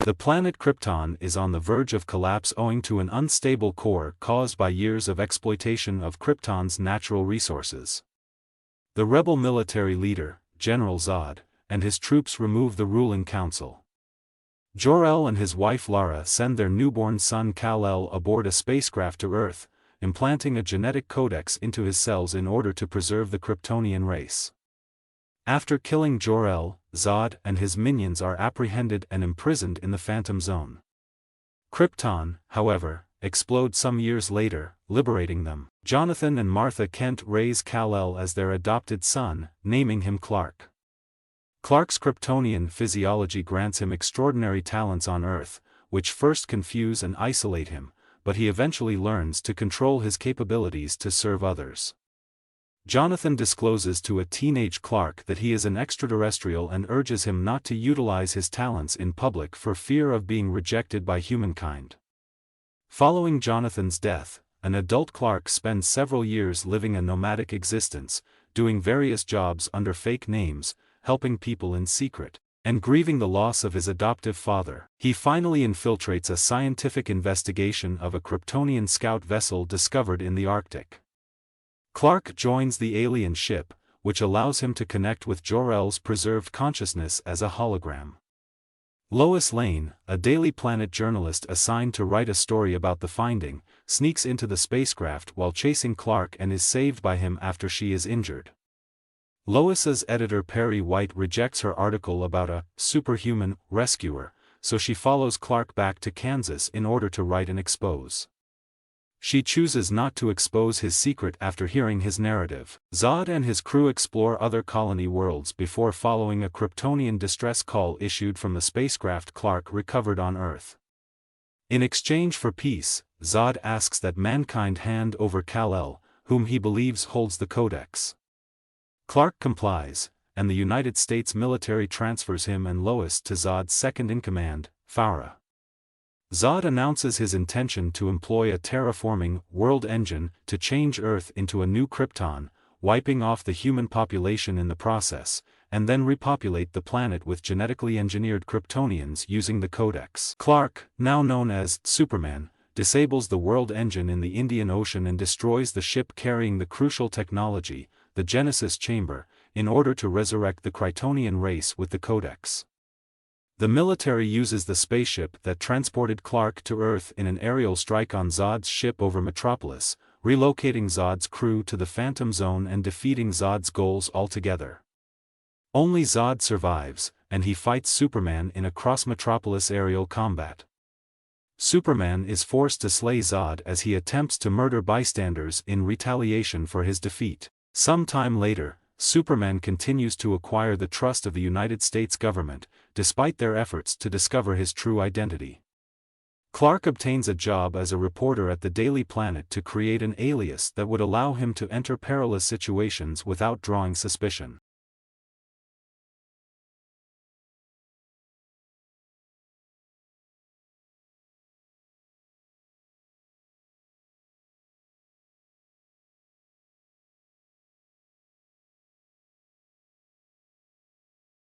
The planet Krypton is on the verge of collapse owing to an unstable core caused by years of exploitation of Krypton's natural resources. The rebel military leader, General Zod, and his troops remove the ruling council. Jor-El and his wife Lara send their newborn son Kal-El aboard a spacecraft to Earth, implanting a genetic codex into his cells in order to preserve the Kryptonian race. After killing Jor-El, Zod and his minions are apprehended and imprisoned in the Phantom Zone. Krypton, however, explodes some years later, liberating them. Jonathan and Martha Kent raise Kal-El as their adopted son, naming him Clark. Clark's Kryptonian physiology grants him extraordinary talents on Earth, which first confuse and isolate him, but he eventually learns to control his capabilities to serve others. Jonathan discloses to a teenage Clark that he is an extraterrestrial and urges him not to utilize his talents in public for fear of being rejected by humankind. Following Jonathan's death, an adult Clark spends several years living a nomadic existence, doing various jobs under fake names, helping people in secret, and grieving the loss of his adoptive father. He finally infiltrates a scientific investigation of a Kryptonian scout vessel discovered in the Arctic. Clark joins the alien ship, which allows him to connect with Jor-El's preserved consciousness as a hologram. Lois Lane, a Daily Planet journalist assigned to write a story about the finding, sneaks into the spacecraft while chasing Clark and is saved by him after she is injured. Lois's editor Perry White rejects her article about a superhuman rescuer, so she follows Clark back to Kansas in order to write and expose. She chooses not to expose his secret after hearing his narrative. Zod and his crew explore other colony worlds before following a Kryptonian distress call issued from the spacecraft Clark recovered on Earth. In exchange for peace, Zod asks that mankind hand over Kal-El, whom he believes holds the Codex. Clark complies, and the United States military transfers him and Lois to Zod's second-in-command, Farah. Zod announces his intention to employ a terraforming world engine to change Earth into a new Krypton, wiping off the human population in the process, and then repopulate the planet with genetically engineered Kryptonians using the Codex. Clark, now known as Superman, disables the world engine in the Indian Ocean and destroys the ship carrying the crucial technology, the Genesis Chamber, in order to resurrect the Kryptonian race with the Codex. The military uses the spaceship that transported Clark to Earth in an aerial strike on Zod's ship over Metropolis, relocating Zod's crew to the Phantom Zone and defeating Zod's goals altogether. Only Zod survives, and he fights Superman in a cross-Metropolis aerial combat. Superman is forced to slay Zod as he attempts to murder bystanders in retaliation for his defeat. Some time later, Superman continues to acquire the trust of the United States government, despite their efforts to discover his true identity. Clark obtains a job as a reporter at the Daily Planet to create an alias that would allow him to enter perilous situations without drawing suspicion.